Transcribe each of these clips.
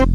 We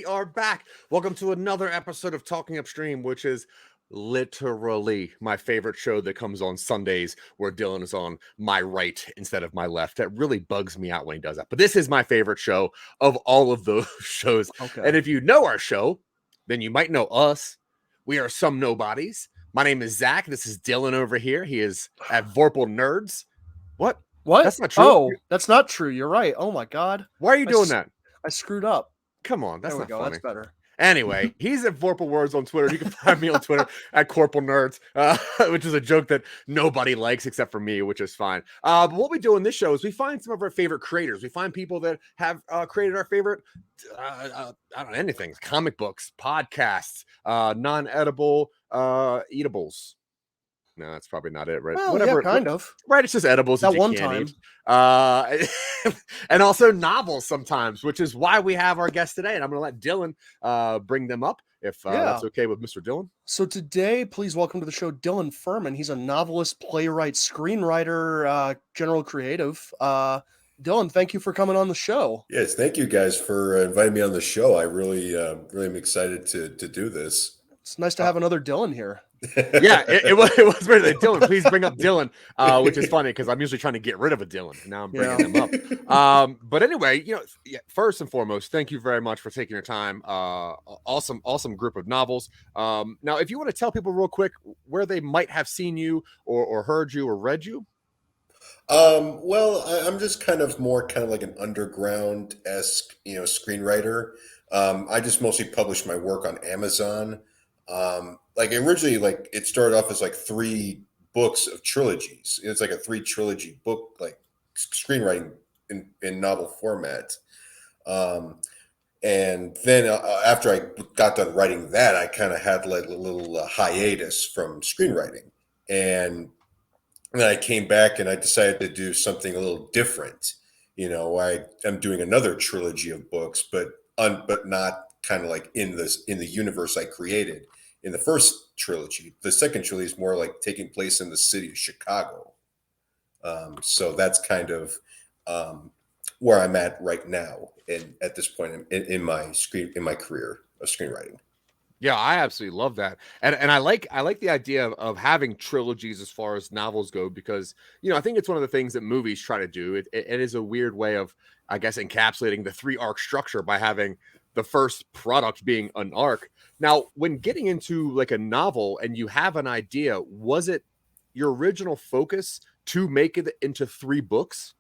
are back. Welcome to another episode of Talking Upstream, which is literally my favorite show that comes on Sundays, where Dillon is on my right instead of my left. That really bugs me out when he does that. But this is my favorite show of all of those shows. Okay. And if you know our show, then you might know us. We are some nobodies. My name is Zach. This is Dillon over here. He is at Vorpal Nerds. What? That's not true. Oh, that's not true. You're right. Oh my God. Why are you doing that? I screwed up. Come on, that's not funny. That's better. Anyway, he's at Vorpal Words on Twitter. You can find me on Twitter at Corporal Nerds, which is a joke that nobody likes except for me, which is fine. But what we do in this show is we find some of our favorite creators. We find people that have created our favorite, I don't know, anything, comic books, podcasts, non-edible eatables. No, that's probably not it, right? Well, whatever, yeah, kind of. Right, it's just edibles that one time. And also novels sometimes, which is why we have our guest today. And I'm going to let Dillon bring them up, if that's okay with Mr. Dillon. So today, please welcome to the show Dillon Fuhrman. He's a novelist, playwright, screenwriter, general creative. Dillon, thank you for coming on the show. Yes, thank you guys for inviting me on the show. I really am excited to do this. It's nice to have another Dillon here. Yeah, it was weird that Dillon. Please bring up Dillon, which is funny because I'm usually trying to get rid of a Dillon. Now I'm bringing him up. But anyway, first and foremost, thank you very much for taking your time. Awesome group of novels. Now, if you want to tell people real quick where they might have seen you or heard you or read you. Well, I'm just kind of like an underground-esque, screenwriter. I just mostly publish my work on Amazon. Like originally, like it started off as like 3 books of trilogies. It's like a 3 trilogy book, like screenwriting in novel format. And then after I got done writing that, I kind of had like a little hiatus from screenwriting. And then I came back and I decided to do something a little different. I am doing another trilogy of books, but not kind of like in the universe I created in the first trilogy. The second trilogy is more like taking place in the city of Chicago. So that's kind of where I'm at right now, and at this point in my career of screenwriting. Yeah, I absolutely love that, and I like the idea of having trilogies as far as novels go, because I think it's one of the things that movies try to do. It is a weird way of, I guess, encapsulating the 3 arc structure by having the first product being an arc. Now, when getting into like a novel and you have an idea, was it your original focus to make it into 3 books?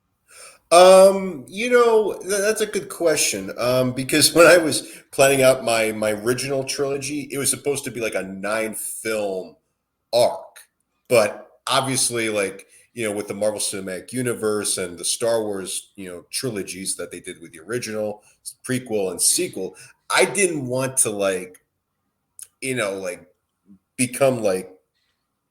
That's a good question. Because when I was planning out my original trilogy, it was supposed to be like a 9-film arc. But obviously, like, with the Marvel Cinematic Universe and the Star Wars, trilogies that they did with the original, prequel and sequel, I didn't want to become like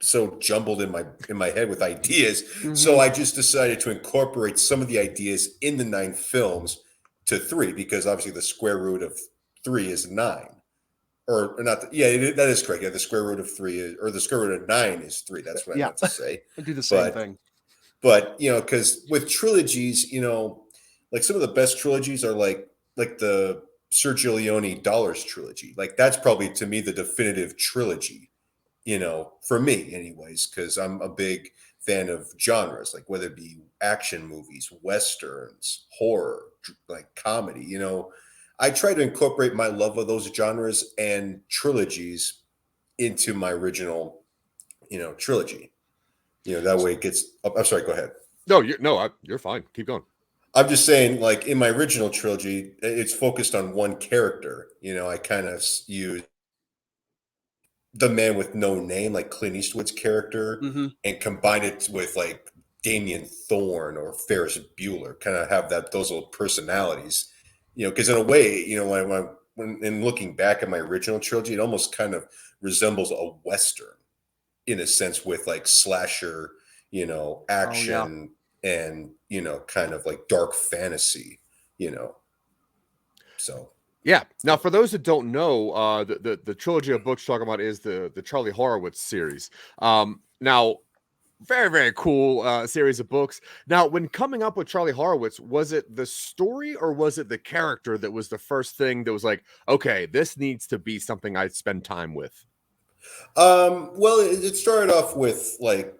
so jumbled in my head with ideas. Mm-hmm. So I just decided to incorporate some of the ideas in the 9 films to 3, because obviously the square root of 3 is 9. Or not. That is correct. Yeah, the square root of 3 is, or the square root of 9 is 3. That's what I meant to say. I do the same thing. But, because with trilogies, like some of the best trilogies are like the Sergio Leone Dollars trilogy. Like that's probably, to me, the definitive trilogy, for me anyways, because I'm a big fan of genres, like whether it be action movies, Westerns, horror, like comedy, I try to incorporate my love of those genres and trilogies into my original, trilogy. That way it gets. I'm sorry. Go ahead. No, you're fine. Keep going. I'm just saying, like in my original trilogy, it's focused on one character. I kind of use the man with no name, like Clint Eastwood's character, Mm-hmm. and combine it with like Damien Thorne or Ferris Bueller, kind of have those little personalities, because in a way, when in looking back at my original trilogy, it almost kind of resembles a Western in a sense with like slasher, action and, kind of like dark fantasy, so. Yeah. Now, for those that don't know, the trilogy of books you're talking about is the Charlie Horowitz series. Now, very, very cool series of books. Now, when coming up with Charlie Horowitz, was it the story or was it the character that was the first thing that was like, okay, this needs to be something I spend time with? Well, it started off with like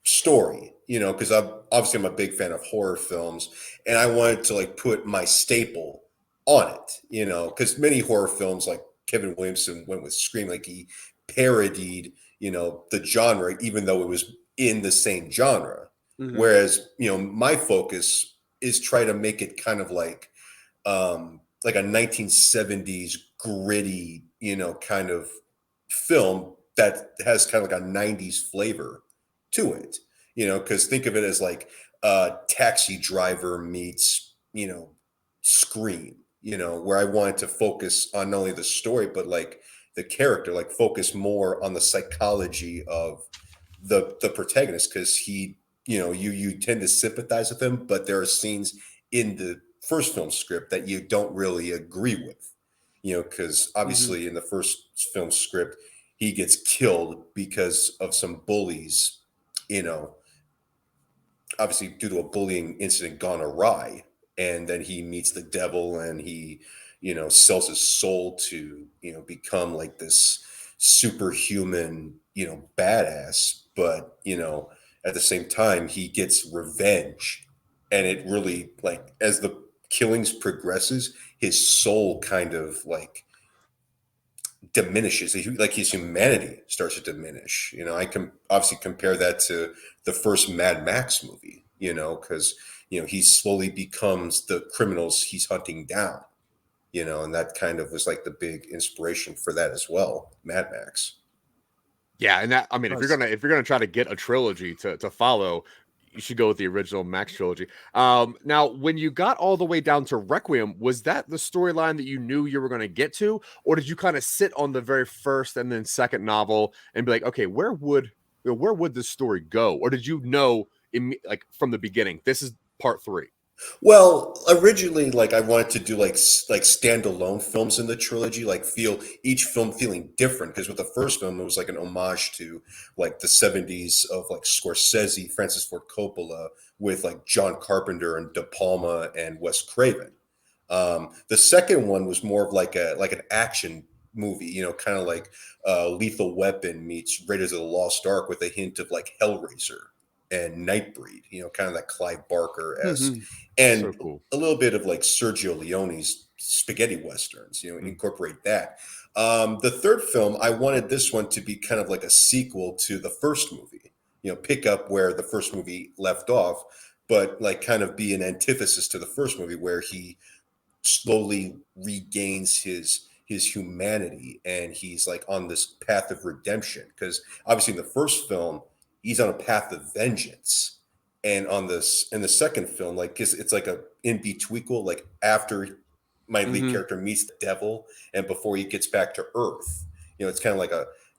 story, because I'm a big fan of horror films, and I wanted to like put my staple on it, because many horror films, like Kevin Williamson went with Scream, like he parodied, the genre, even though it was in the same genre. Mm-hmm. Whereas, my focus is try to make it kind of like a 1970s gritty, kind of film that has kind of like a 90s flavor to it, because think of it as like Taxi Driver meets, Scream, where I wanted to focus on not only the story, but like the character, like focus more on the psychology of the protagonist, because he, you tend to sympathize with him, but there are scenes in the first film script that you don't really agree with, because obviously in the first film script, he gets killed because of some bullies, obviously due to a bullying incident gone awry. And then he meets the devil and he, sells his soul to, become like this superhuman, badass. But, at the same time, he gets revenge. And it really, like, as the killings progresses, his soul kind of like diminishes, like his humanity starts to diminish. I can obviously compare that to the first Mad Max movie, because he slowly becomes the criminals he's hunting down, and that kind of was like the big inspiration for that as well, Mad Max. Yeah, and that, I mean, Nice. if you're gonna try to get a trilogy to follow, you should go with the original Max trilogy. Now, when you got all the way down to Requiem, was that the storyline that you knew you were going to get to, or did you kind of sit on the very first and then second novel and be like, okay, where would this story go, or did you know like from the beginning, this is part 3? Well, originally, like I wanted to do like standalone films in the trilogy, like feel each film feeling different. Because with the first film, it was like an homage to like the '70s of like Scorsese, Francis Ford Coppola, with like John Carpenter and De Palma and Wes Craven. The second one was more of like an action movie, kind of like Lethal Weapon meets Raiders of the Lost Ark with a hint of like Hellraiser and Nightbreed, kind of that Clive Barker esque, and So cool. a little bit of like Sergio Leone's spaghetti westerns, incorporate that. The third film, I wanted this one to be kind of like a sequel to the first movie, pick up where the first movie left off, but like kind of be an antithesis to the first movie where he slowly regains his humanity and he's like on this path of redemption, because obviously in the first film he's on a path of vengeance, and on this in the second film, like it's like a in between, like after my lead character meets the devil and before he gets back to earth, it's kind of like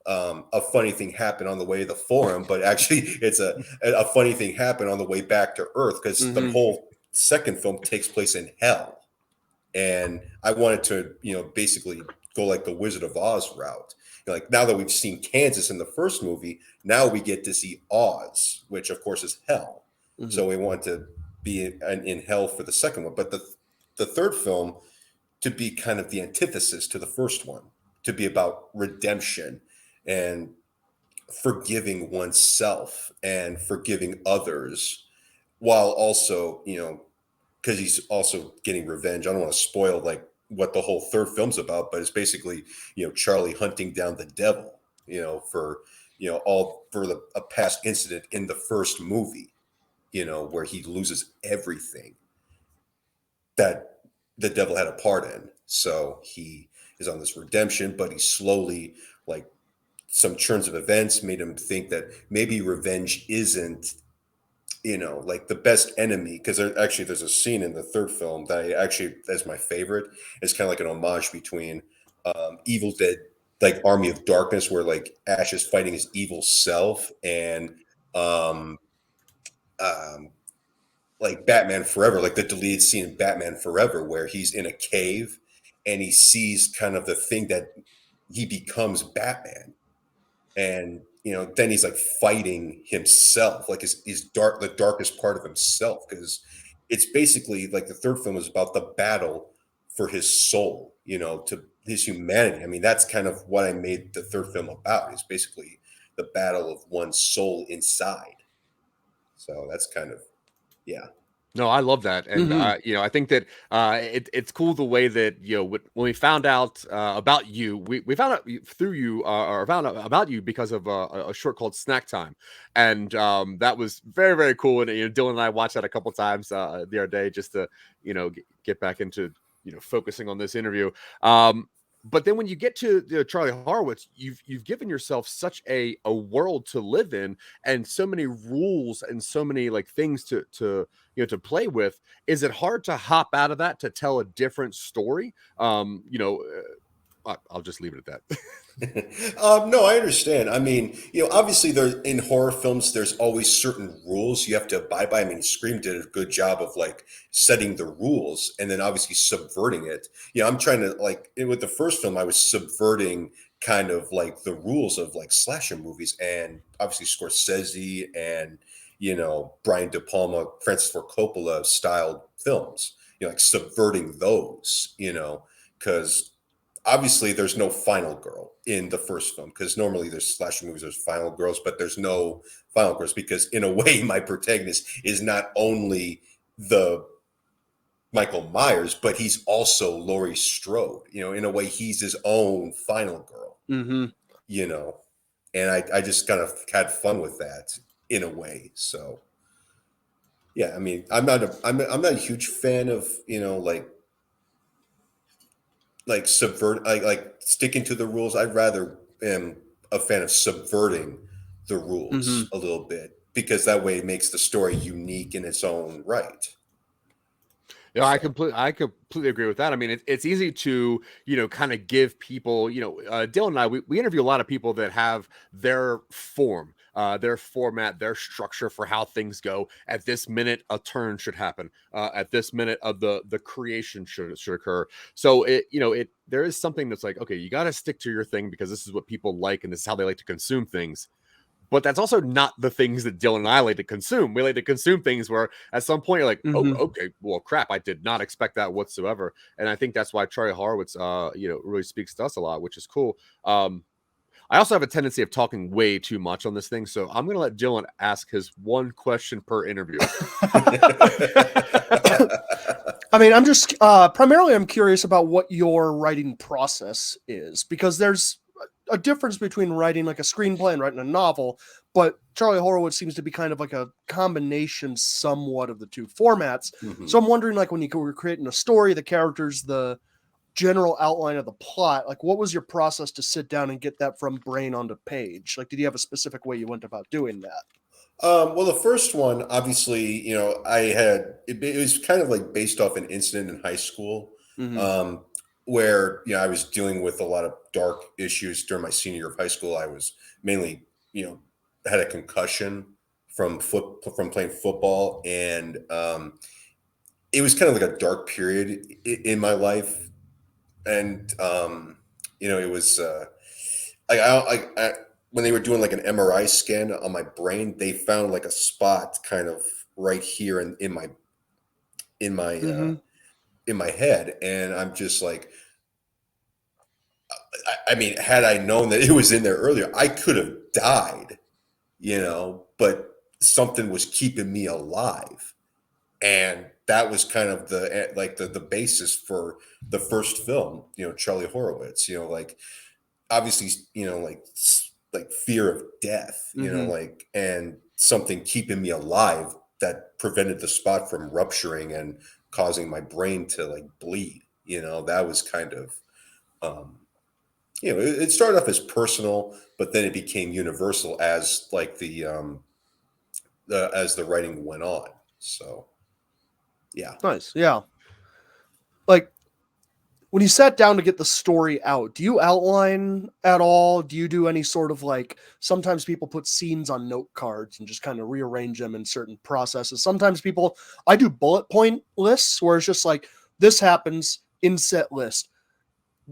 a funny thing happened on the way to the forum, but actually it's a funny thing happened on the way back to earth, because the whole second film takes place in hell. And I wanted to, basically go like the Wizard of Oz route. Like now that we've seen Kansas in the first movie, now we get to see Oz, which of course is hell. So we want to be in hell for the second one. But the third film to be kind of the antithesis to the first one, to be about redemption and forgiving oneself and forgiving others, while also, because he's also getting revenge. I don't want to spoil like what the whole third film's about, but it's basically, Charlie hunting down the devil, for, all for a past incident in the first movie, where he loses everything that the devil had a part in. So he is on this redemption, but he slowly, like, some turns of events made him think that maybe revenge isn't, like the best enemy. Because there's a scene in the third film that that's my favorite. It's kind of like an homage between Evil Dead, like Army of Darkness, where like Ash is fighting his evil self, and um, um, like Batman Forever, like the deleted scene in Batman Forever, where he's in a cave and he sees kind of the thing that he becomes Batman. And then he's like fighting himself, like the darkest part of himself, because it's basically like the third film is about the battle for his soul, to his humanity. I mean, that's kind of what I made the third film about, is basically the battle of one's soul inside. So that's kind of, yeah. No, I love that, and I think that it's cool the way that when we found out about you, we found out through you, or found out about you because of a short called Snack Time, and that was very, very cool. And Dylan and I watched that a couple times the other day just to get back into focusing on this interview. But then when you get to Charlie Horowitz, you've given yourself such a world to live in, and so many rules and so many like things to play with. Is it hard to hop out of that to tell a different story? I'll just leave it at that. No, I understand. I mean, obviously in horror films, there's always certain rules you have to abide by. I mean, Scream did a good job of like setting the rules and then obviously subverting it. I'm trying to with the first film, I was subverting kind of like the rules of like slasher movies, and obviously Scorsese and, Brian De Palma, Francis Ford Coppola styled films, like subverting those, because obviously there's no final girl in the first film, because normally there's slasher movies, there's final girls, but there's no final girls, because in a way my protagonist is not only the Michael Myers, but he's also Laurie Strode. In a way he's his own final girl. And I just kind of had fun with that in a way. So yeah, I mean, I'm not a huge fan of like subvert, like sticking to the rules. I'd rather am a fan of subverting the rules a little bit, because that way it makes the story unique in its own right. Yeah, I completely agree with that. I mean, it's easy to, kind of give people, Dylan and I, we interview a lot of people that have their form, their format, their structure for how things go. At this minute, a turn should happen. At this minute of the creation should occur. So there is something that's like, okay, you got to stick to your thing because this is what people like and this is how they like to consume things. But that's also not the things that Dylan and I like to consume. We like to consume things where at some point you're like, oh, okay, well, crap, I did not expect that whatsoever. And I think that's why Charlie Horowitz, really speaks to us a lot, which is cool. I also have a tendency of talking way too much on this thing, so I'm going to let Dylan ask his one question per interview. I mean, I'm just primarily I'm curious about what your writing process is, because there's a difference between writing like a screenplay and writing a novel, but Charlie Horowitz seems to be kind of like a combination somewhat of the two formats. So I'm wondering, like, when you were creating a story, the characters, the general outline of the plot, like what was your process to sit down and get that from brain onto page? Like, did you have a specific way you went about doing that? Well, the first one, obviously, I had, it was kind of like based off an incident in high school. Where I was dealing with a lot of dark issues during my senior year of high school. I was mainly had a concussion from playing football, and it was kind of like a dark period in my life. And it was when they were doing like an MRI scan on my brain, they found like a spot kind of right here in my head, and I'm just like, I mean, had I known that it was in there earlier, I could have died, but something was keeping me alive. And that was kind of the basis for the first film, Charlie Horowitz, like obviously, like fear of death, and something keeping me alive that prevented the spot from rupturing and causing my brain to like bleed. That was kind of It started off as personal, but then it became universal as like as the writing went on. So yeah. Nice. Yeah. Like, when you sat down to get the story out, do you outline at all? Do you do any sort of like, sometimes people put scenes on note cards and just kind of rearrange them in certain processes. Sometimes I do bullet point lists where it's just like, this happens, inset list.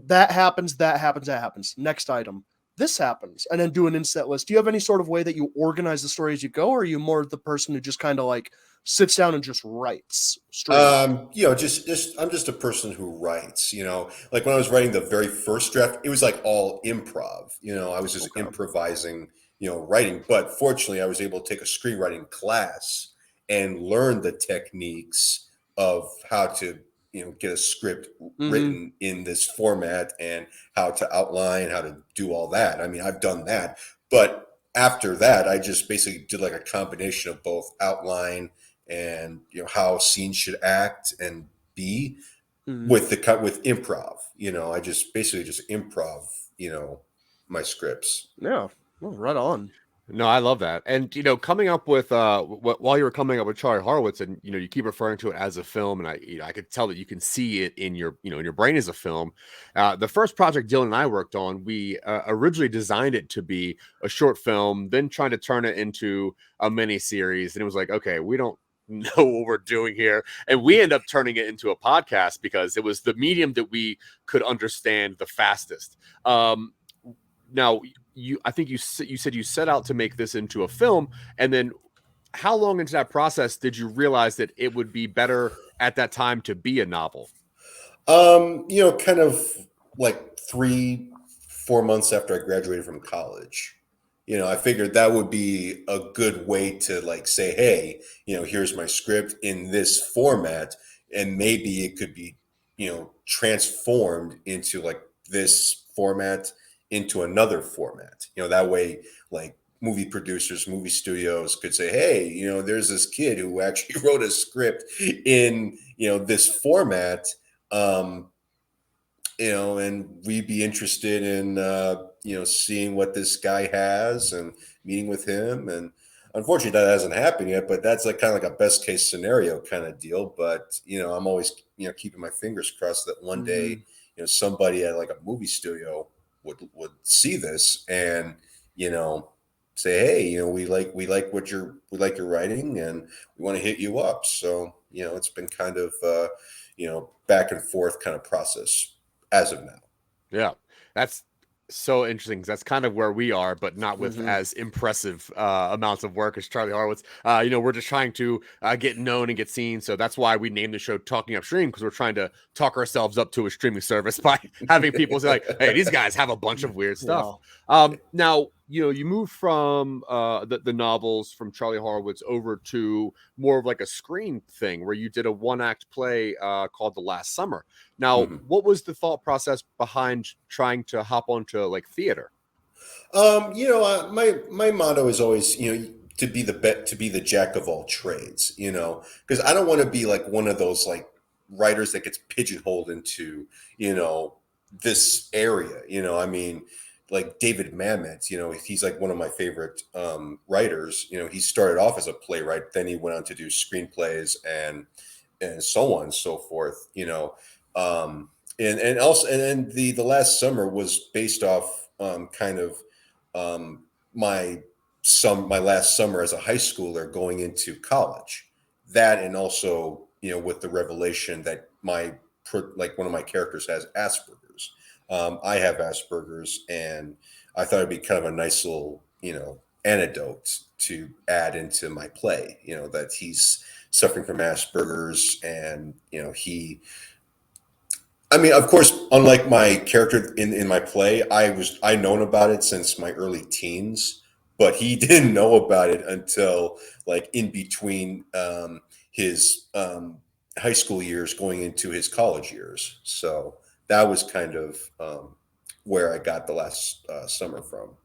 That happens, that happens, that happens. Next item. This happens. And then do an inset list. Do you have any sort of way that you organize the story as you go? Or are you more the person who just kind of like sits down and just writes straight up? Just I'm just a person who writes, like when I was writing the very first draft, it was like all improv, I was just Okay. improvising, writing. But fortunately, I was able to take a screenwriting class and learn the techniques of how to, get a script written in this format and how to outline, how to do all that. I mean, I've done that, but after that, I just basically did like a combination of both outline and how scenes should act and be with improv. I just basically just improv my scripts. Yeah. Well, right on. No, I love that. And coming up with while you were coming up with Charlie Horowitz, and you keep referring to it as a film, and I could tell that you can see it in your in your brain as a film. The first project Dylan and I worked on, we originally designed it to be a short film, then trying to turn it into a mini series, and it was like, okay, we don't know what we're doing here, and we end up turning it into a podcast because it was the medium that we could understand the fastest. Now, I think you said you set out to make this into a film, and then how long into that process did you realize that it would be better at that time to be a novel? Kind of like 3-4 months after I graduated from college. I figured that would be a good way to like say, hey, here's my script in this format, and maybe it could be, transformed into like this format into another format. That way, like movie producers, movie studios could say, hey, there's this kid who actually wrote a script in, this format. And we'd be interested in, seeing what this guy has and meeting with him. And unfortunately, that hasn't happened yet, but that's like kind of like a best case scenario kind of deal. But, I'm always, keeping my fingers crossed that one day, somebody at like a movie studio would see this and, say, hey, we like your writing and we want to hit you up. So, it's been kind of, back and forth kind of process as of now. Yeah, that's so interesting. That's kind of where we are, but not with as impressive amounts of work as Charlie Horowitz. We're just trying to get known and get seen. So that's why we named the show Talking Upstream, because we're trying to talk ourselves up to a streaming service by having people say like, hey, these guys have a bunch of weird stuff. Wow. Now, you move from the novels from Charlie Horowitz over to more of like a screen thing where you did a 1-act play called The Last Summer. Now, what was the thought process behind trying to hop onto like theater? My motto is always, to be the jack of all trades, because I don't want to be like one of those like writers that gets pigeonholed into, this area, I mean, like David Mamet, he's like one of my favorite writers. He started off as a playwright, then he went on to do screenplays and so on and so forth. And also, and then the Last Summer was based off kind of my last summer as a high schooler going into college. That, and also with the revelation that one of my characters has Asperger's. I have Asperger's, and I thought it'd be kind of a nice little, anecdote to add into my play, that he's suffering from Asperger's, and, I mean, of course, unlike my character in my play, I known about it since my early teens, but he didn't know about it until like in between his high school years going into his college years. So that was kind of where I got The Last Summer from.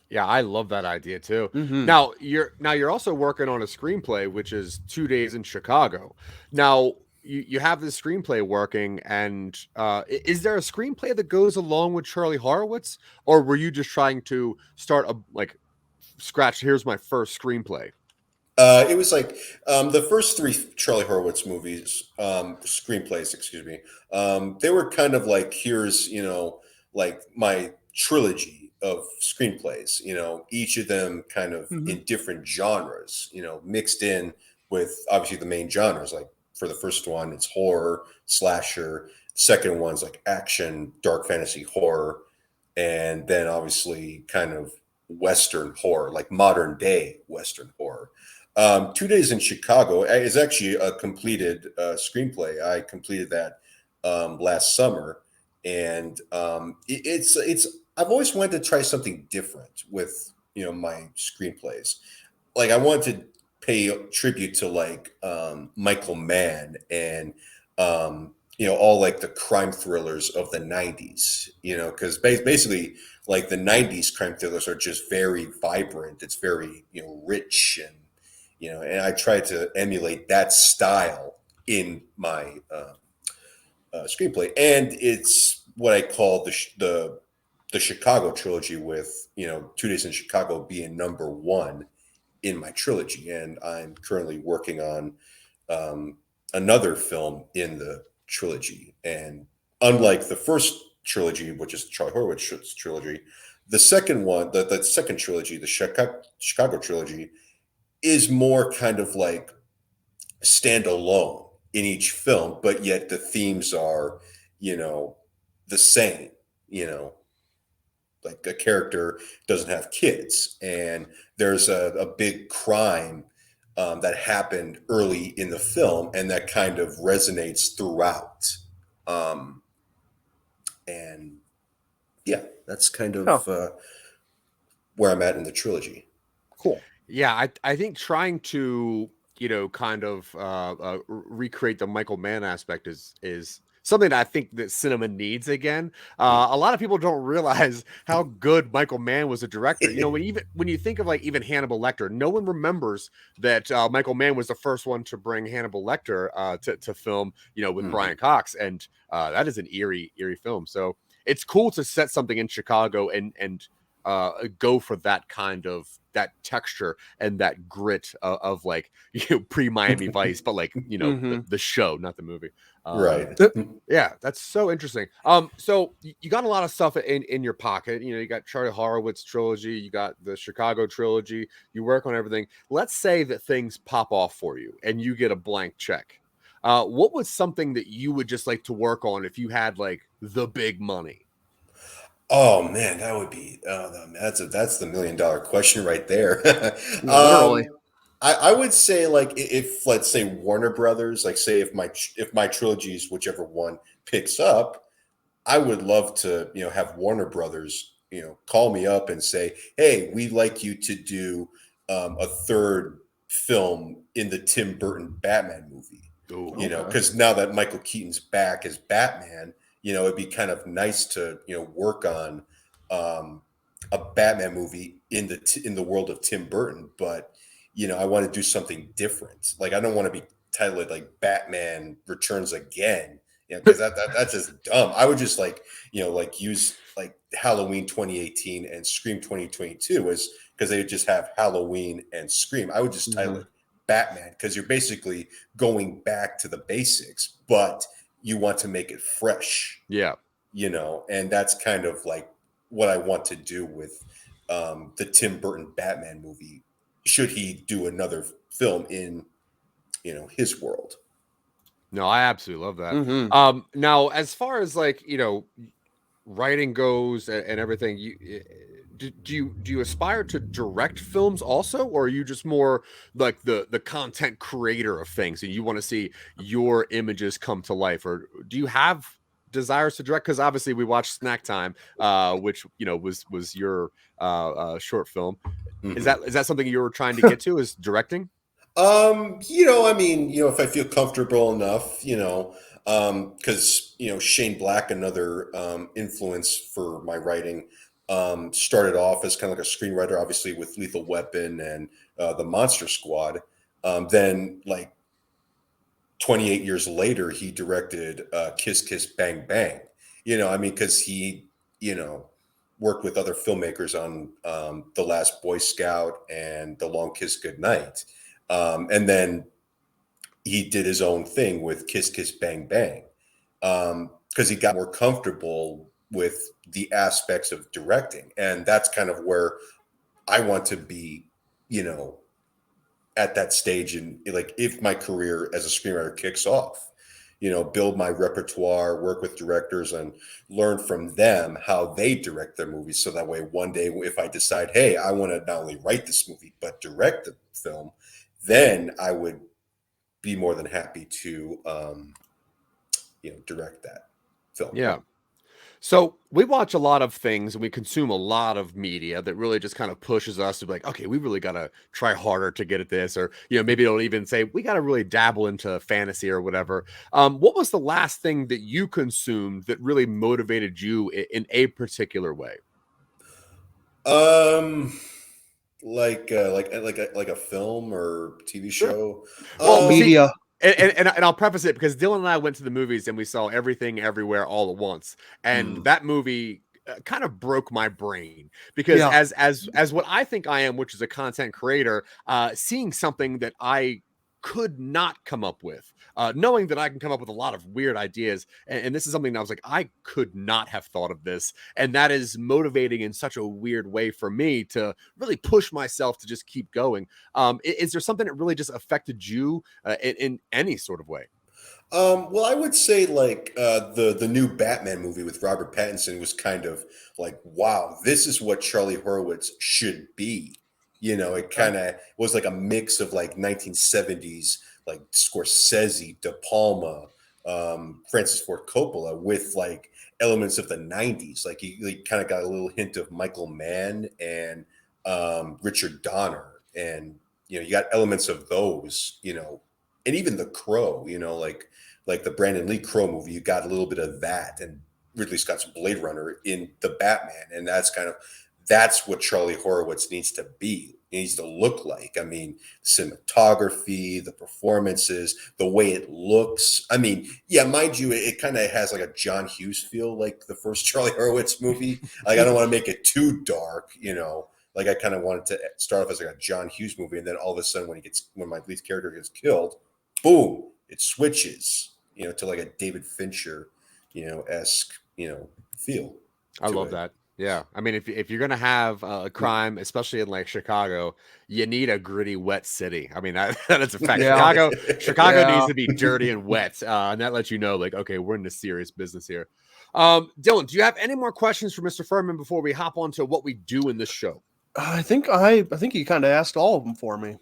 Yeah, I love that idea too. Now you're also working on a screenplay, which is 2 Days in Chicago. Now, you have this screenplay working, and is there a screenplay that goes along with Charlie Horowitz, or were you just trying to start a scratch? Here's my first screenplay. It was like the first three Charlie Horowitz movies, screenplays, excuse me. They were kind of like, here's, like my trilogy of screenplays, each of them kind of in different genres, mixed in with obviously the main genres. Like for the first one, it's horror, slasher. Second one's like action, dark fantasy, horror. And then obviously kind of Western horror, like modern day Western horror. 2 Days in Chicago is actually a completed screenplay. I completed that last summer, and it's I've always wanted to try something different with my screenplays. Like I wanted to pay tribute to like Michael Mann and all like the crime thrillers of the 90s, because basically like the 90s crime thrillers are just very vibrant. It's very rich, and and I tried to emulate that style in my screenplay, and it's what I call the Chicago trilogy, with 2 Days in Chicago being number one in my trilogy. And I'm currently working on another film in the trilogy, and unlike the first trilogy, which is the Charlie Horowitz trilogy, the second one, the second trilogy, the Chicago trilogy, is more kind of like standalone in each film, but yet the themes are, the same, like a character doesn't have kids, and there's a big crime that happened early in the film, and that kind of resonates throughout. And yeah, that's kind of where I'm at in the trilogy. Cool. Yeah, I think trying to kind of recreate the Michael Mann aspect is something that I think that cinema needs again. A lot of people don't realize how good Michael Mann was a director. When you think of like even Hannibal Lecter, no one remembers that Michael Mann was the first one to bring Hannibal Lecter to film, with Brian Cox, and that is an eerie film. So it's cool to set something in Chicago and go for that kind of that texture and that grit of like pre-Miami Vice, but like the show, not the movie. Right. Yeah, that's so interesting. So you got a lot of stuff in your pocket. You got Charlie Horowitz trilogy, you got the Chicago trilogy. You work on everything. Let's say that things pop off for you and you get a blank check. What was something that you would just like to work on if you had like the big money? Oh man, that would be that's the $1 million question right there. Literally. I would say like if let's say Warner Brothers, like say if my trilogies, whichever one picks up, I would love to have Warner Brothers call me up and say, hey, we'd like you to do a third film in the Tim Burton Batman movie. Ooh, because now that Michael Keaton's back as Batman, it'd be kind of nice to work on a Batman movie in the world of Tim Burton, but I want to do something different. Like I don't want to be titled like Batman Returns Again, because that's just dumb. I would just like use like Halloween 2018 and Scream 2022 as, because they would just have Halloween and Scream. I would just title it Batman, because you're basically going back to the basics, but you want to make it fresh. Yeah. And that's kind of like what I want to do with the Tim Burton Batman movie, should he do another film in his world. No, I absolutely love that. Now as far as like writing goes and everything, do you aspire to direct films also, or are you just more like the content creator of things and you want to see your images come to life, or do you have desires to direct? Because obviously we watched Snack Time, which was your short film. Is that something you were trying to get to, is directing? If I feel comfortable enough, because Shane Black, another influence for my writing, started off as kind of like a screenwriter, obviously with Lethal Weapon and the Monster Squad. Then like 28 years later, he directed Kiss Kiss Bang Bang. I mean, because he, worked with other filmmakers on The Last Boy Scout and The Long Kiss Goodnight. And then he did his own thing with Kiss Kiss Bang Bang because he got more comfortable with the aspects of directing. And that's kind of where I want to be, at that stage. And like, if my career as a screenwriter kicks off, build my repertoire, work with directors and learn from them how they direct their movies. So that way, one day, if I decide, hey, I want to not only write this movie, but direct the film, then I would be more than happy to, direct that film. Yeah. So we watch a lot of things and we consume a lot of media that really just kind of pushes us to be like, okay, we really got to try harder to get at this. Or, maybe it'll even say, we got to really dabble into fantasy or whatever. What was the last thing that you consumed that really motivated you in a particular way? Like a film or TV show. Well, Media. And I'll preface it because Dylan and I went to the movies and we saw Everything Everywhere All at Once, and that movie kind of broke my brain because as what I think I am, which is a content creator, seeing something that I could not come up with, knowing that I can come up with a lot of weird ideas. And this is something that I was like, I could not have thought of this. And that is motivating in such a weird way for me to really push myself to just keep going. Is there something that really just affected you in any sort of way? Well, I would say like the new Batman movie with Robert Pattinson was kind of like, wow, this is what Charlie Horowitz should be. It kind of was like a mix of like 1970s, like Scorsese, De Palma, Francis Ford Coppola with like elements of the 90s. Like he kind of got a little hint of Michael Mann and Richard Donner. And, you got elements of those, and even The Crow, like the Brandon Lee Crow movie, you got a little bit of that, and Ridley Scott's Blade Runner in the Batman. And that's what Charlie Horowitz needs to be. He needs to look like. I mean, cinematography, the performances, the way it looks. I mean, yeah, mind you, it kind of has like a John Hughes feel, like the first Charlie Horowitz movie. Like, I don't want to make it too dark, Like, I kind of wanted to start off as like a John Hughes movie, and then all of a sudden, when my lead character gets killed, boom, it switches, to like a David Fincher, esque, feel. I love that. Yeah. I mean, if you're going to have a crime, especially in like Chicago, you need a gritty, wet city. I mean, that is a fact. Yeah. Chicago needs to be dirty and wet. And that lets you know, like, okay, we're in the serious business here. Dylan, do you have any more questions for Mr. Fuhrman before we hop on to what we do in this show? I think you kind of asked all of them for me.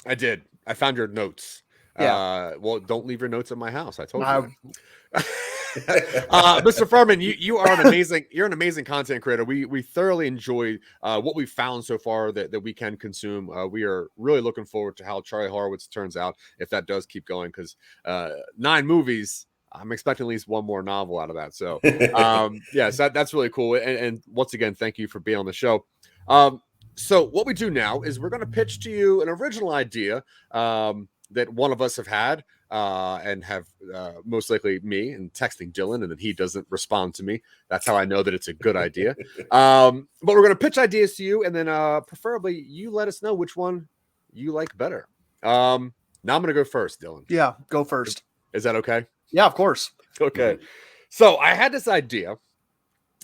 I did. I found your notes. Yeah. Well, don't leave your notes at my house. I told you. Mr. Fuhrman, you are you're an amazing content creator. We thoroughly enjoy what we've found so far that we can consume. We are really looking forward to how Charlie Horowitz turns out, if that does keep going, because 9 movies, I'm expecting at least one more novel out of that. So so that's really cool. And once again, thank you for being on the show. So what we do now is we're going to pitch to you an original idea that one of us have had and have most likely me, and texting Dylan, and then he doesn't respond to me. That's how I know that it's a good idea. But we're going to pitch ideas to you, and then preferably you let us know which one you like better. Now I'm going to go first, Dylan. Yeah, go first. Is that okay? Yeah, of course. Okay. So I had this idea,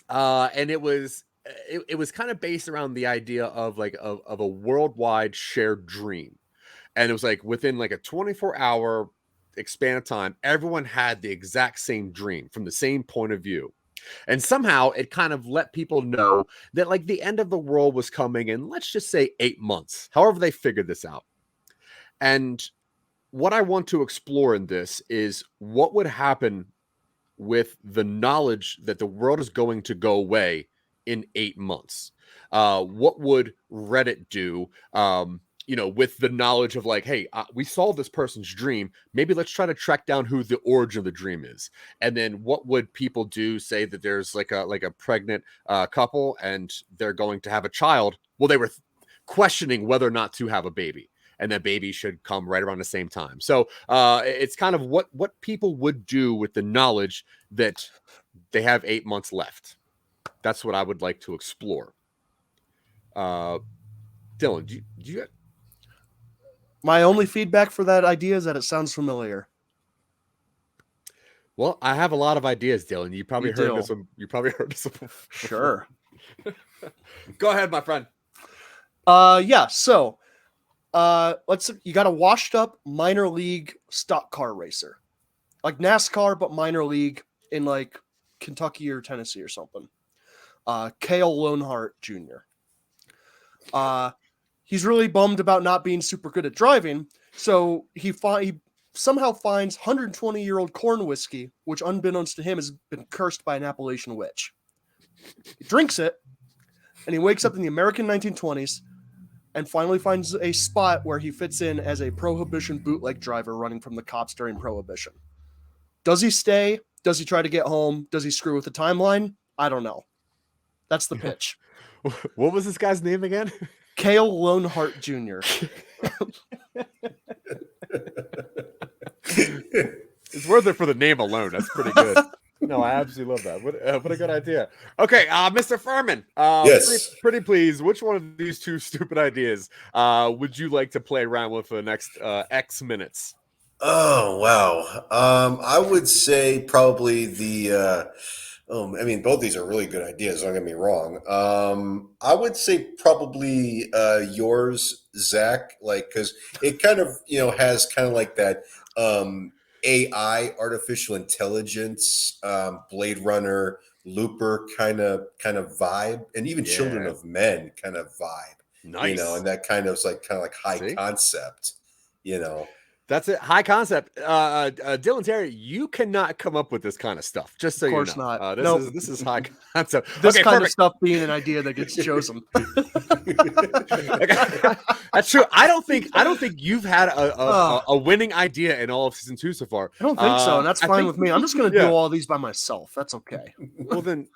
and it was kind of based around the idea of like of a worldwide shared dream. And it was like within like a 24-hour span of time, everyone had the exact same dream from the same point of view. And somehow it kind of let people know that like the end of the world was coming in, let's just say 8 months, however they figured this out. And what I want to explore in this is what would happen with the knowledge that the world is going to go away in 8 months. What would Reddit do? With the knowledge of like, hey, we solved this person's dream. Maybe let's try to track down who the origin of the dream is. And then what would people do? Say that there's like a pregnant couple and they're going to have a child. Well, they were questioning whether or not to have a baby. and that baby should come right around the same time. So it's kind of what people would do with the knowledge that they have 8 months left. That's what I would like to explore. Dillon, do you My only feedback for that idea is that it sounds familiar. Well, I have a lot of ideas, Dillon. You probably heard do. this one. You probably heard this one before. Sure. Go ahead, my friend. Yeah. So, you got a washed up minor league stock car racer, like NASCAR, but minor league in like Kentucky or Tennessee or something. Cale Lonehart Jr. He's really bummed about not being super good at driving, so he somehow finds 120-year-old corn whiskey, which unbeknownst to him has been cursed by an Appalachian witch. He drinks it, and he wakes up in the American 1920s and finally finds a spot where he fits in as a Prohibition bootleg driver running from the cops during Prohibition. Does he stay? Does he try to get home? Does he screw with the timeline? I don't know. That's the pitch. What was this guy's name again? Cale Lonehart Jr. It's worth it for the name alone. That's pretty good. No, I absolutely love that. What a good idea. Okay, Mr. Fuhrman. Yes. Pretty please, which one of these two stupid ideas would you like to play around with for the next X minutes? Oh, wow. I would say probably I mean, both these are really good ideas, don't get me wrong. I would say probably yours, Zach, like, because it kind of, has kind of like that AI, artificial intelligence, Blade Runner, Looper kind of vibe, and even Children of Men kind of vibe. Nice. And that kind of high concept, That's it. High concept. Dillon Terry, you cannot come up with this kind of stuff. Just so you know. Of course not. This is high concept. This okay, kind perfect. of stuff being an idea that gets chosen. That's true. I don't think you've had a winning idea in all of season 2. so far. I don't think so, and that's fine with me. I'm just going to do all these by myself. That's okay. Well, then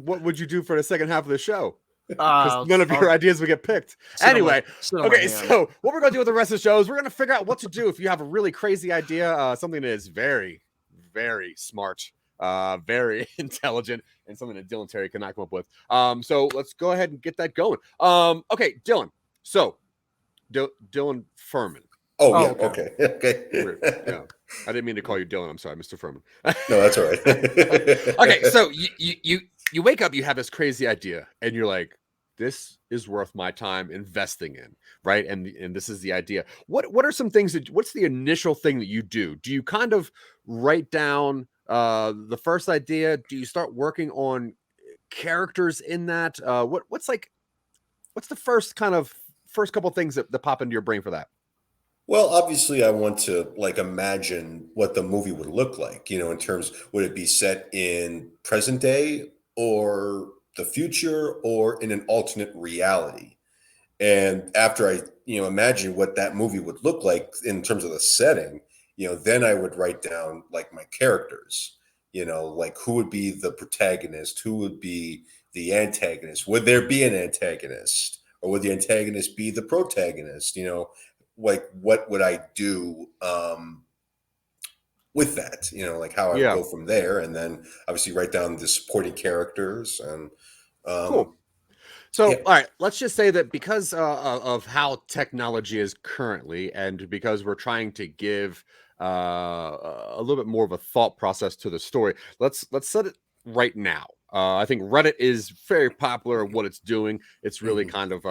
what would you do for the second half of the show? Because none of your ideas would get picked. Anyway, okay, so what we're going to do with the rest of the show is we're going to figure out what to do if you have a really crazy idea, something that is very, very smart, very intelligent, and something that Dillon Terry cannot come up with. So let's go ahead and get that going. Okay, Dillon. So, Dillon Fuhrman. Oh, yeah, okay. Yeah. I didn't mean to call you Dillon. I'm sorry, Mr. Fuhrman. No, that's all right. Okay, so you wake up, you have this crazy idea, and you're like, this is worth my time investing in, right? And this is the idea. What are some things what's the initial thing that you do? Do you kind of write down the first idea? Do you start working on characters in that? What's the first couple things that pop into your brain for that? Well, obviously, I want to imagine what the movie would look like, in terms, would it be set in present day or the future or in an alternate reality? And after I, imagine what that movie would look like in terms of the setting, then I would write down my characters, who would be the protagonist, who would be the antagonist, would there be an antagonist, or would the antagonist be the protagonist, what would I do with that, how I would go from there, and then obviously write down the supporting characters. And cool. So, all right, let's just say that because of how technology is currently, and because we're trying to give a little bit more of a thought process to the story, let's set it right now. I think Reddit is very popular at what it's doing. It's really kind of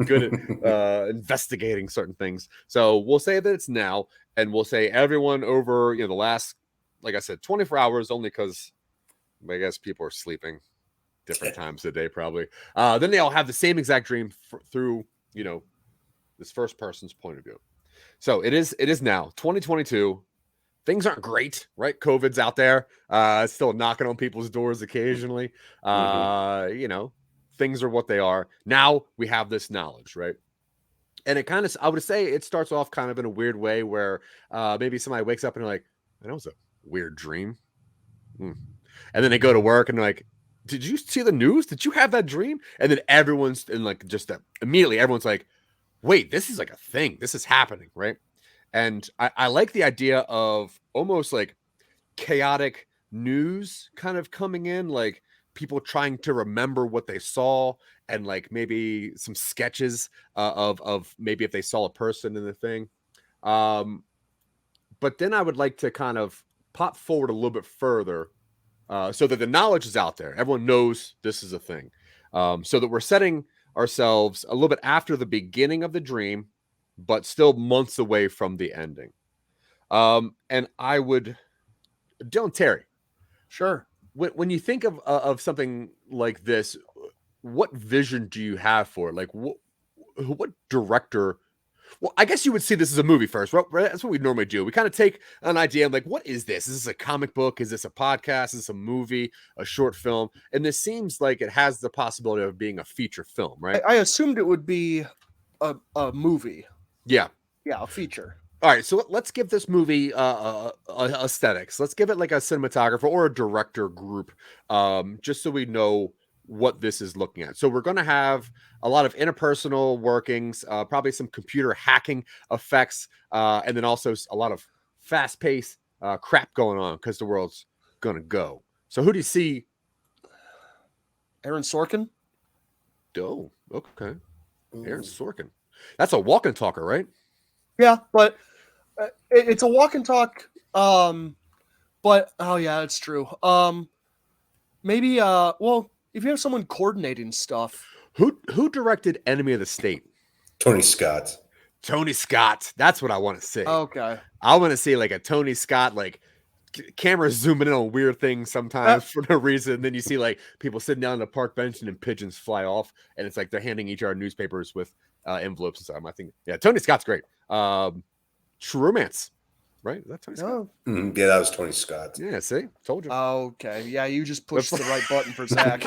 good at investigating certain things. So we'll say that it's now, and we'll say everyone over the last, like I said, 24 hours, only because I guess people are sleeping different times of the day probably. Then they all have the same exact dream through this first person's point of view. So it is now 2022. Things aren't great, right? COVID's out there. It's still knocking on people's doors occasionally. Things are what they are. Now we have this knowledge, right? And it kind of, I would say it starts off kind of in a weird way where maybe somebody wakes up and they're like, that was a weird dream. And then they go to work and they're like, did you see the news? Did you have that dream? And then everyone's in just that immediately, everyone's like, wait, this is like a thing. This is happening, right? And I like the idea of almost like chaotic news kind of coming in, like people trying to remember what they saw, and like maybe some sketches of maybe if they saw a person in the thing. But then I would like to kind of pop forward a little bit further, so that the knowledge is out there. Everyone knows this is a thing. So that we're setting ourselves a little bit after the beginning of the dream, but still months away from the ending. And I would, Dylan Terry, Sure. when you think of something like this, what vision do you have for it? Like what director? Well, I guess you would see this as a movie first, right? That's what we normally do. We kind of take an idea of like, what is this? Is this a comic book? Is this a podcast? Is this a movie, a short film? And this seems like it has the possibility of being a feature film, right? I assumed it would be a movie. Yeah. Yeah, a feature. All right, so let's give this movie aesthetics. Let's give it like a cinematographer or a director group, just so we know what this is looking at. So we're going to have a lot of interpersonal workings, probably some computer hacking effects, and then also a lot of fast-paced crap going on because the world's going to go. So who do you see? Aaron Sorkin? Oh, okay. Aaron Sorkin. That's a walk and talker, right? Yeah, but it's a walk and talk. But oh yeah, it's true. Maybe well, if you have someone coordinating stuff. Who directed Enemy of the State? Tony Scott. Tony Scott. That's what I want to see. Okay. I want to see like a Tony Scott, like camera zooming in on weird things sometimes for no reason. And then you see like people sitting down on the park bench and then pigeons fly off, and it's like they're handing each other newspapers with envelopes and stuff. I think, yeah, Tony Scott's great. True Romance, right? Is that Tony Scott? Oh. Yeah, that was Tony Scott. Yeah, see, told you. Okay, yeah, you just pushed the right button for Zach.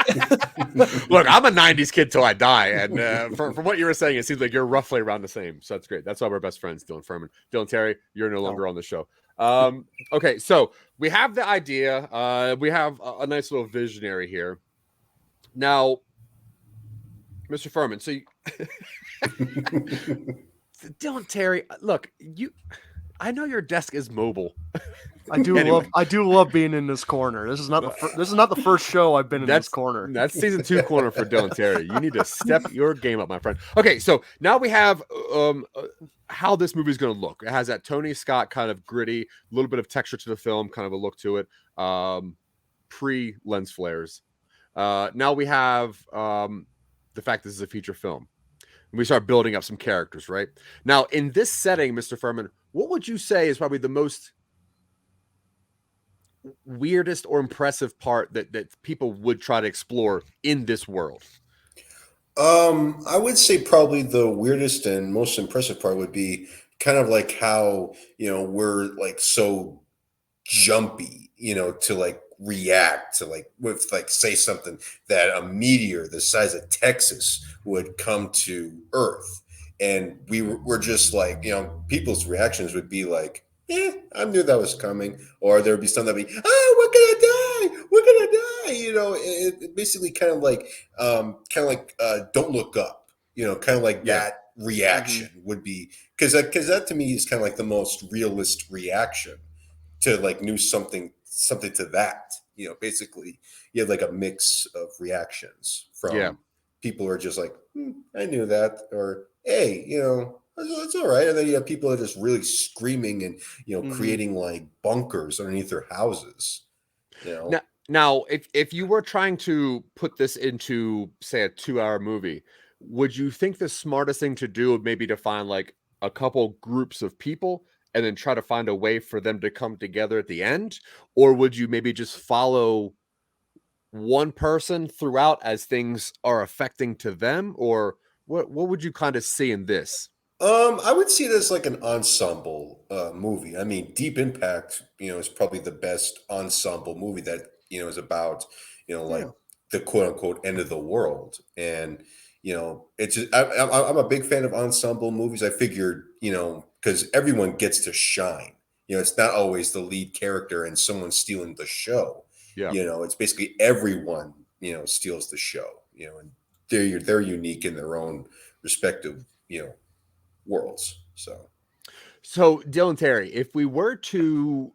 Look, I'm a '90s kid till I die, and from what you were saying, it seems like you're roughly around the same. So that's great. That's why we're best friends, Dillon Fuhrman. Dylan Terry, you're no longer on the show. Okay, so we have the idea. We have a nice little visionary here. Now, Mr. Fuhrman, so Dylan Terry, look, I know your desk is mobile. I do Anyway. love being in this corner. This is not the first show I've been in this corner. That's season 2 corner for Dylan Terry. You need to step your game up, my friend. Okay, so now we have how this movie is going to look. It has that Tony Scott kind of gritty, a little bit of texture to the film, kind of a look to it, pre-lens flares. Now we have the fact this is a feature film. And we start building up some characters, right? Now, in this setting, Mr. Fuhrman, what would you say is probably the most weirdest or impressive part that people would try to explore in this world? I would say probably the weirdest and most impressive part would be kind of like how, we're like so jumpy, to like react to like with like say something that a meteor the size of Texas would come to Earth, and we're just like, people's reactions would be like, I knew that was coming, or there'd be something that'd be, oh, we're gonna die, it basically kind of like Don't Look Up, kind of like that reaction would be, because that to me is kind of like the most realist reaction to like something to that, basically you have like a mix of reactions from people who are just like, I knew that, or hey, it's all right. And then you have people that are just really screaming and, creating like bunkers underneath their houses, Now, if you were trying to put this into, say, a 2-hour movie, would you think the smartest thing to do would maybe to find like a couple groups of people and then try to find a way for them to come together at the end? Or would you maybe just follow one person throughout as things are affecting to them? Or what would you kind of see in this? I would see it as like an ensemble movie. I mean, Deep Impact, is probably the best ensemble movie that, is about, like the quote unquote end of the world. And, it's just, I'm a big fan of ensemble movies. I figured, because everyone gets to shine. It's not always the lead character and someone stealing the show. Yeah. It's basically everyone, steals the show, and they're unique in their own respective, worlds. So Dylan Terry, if we were to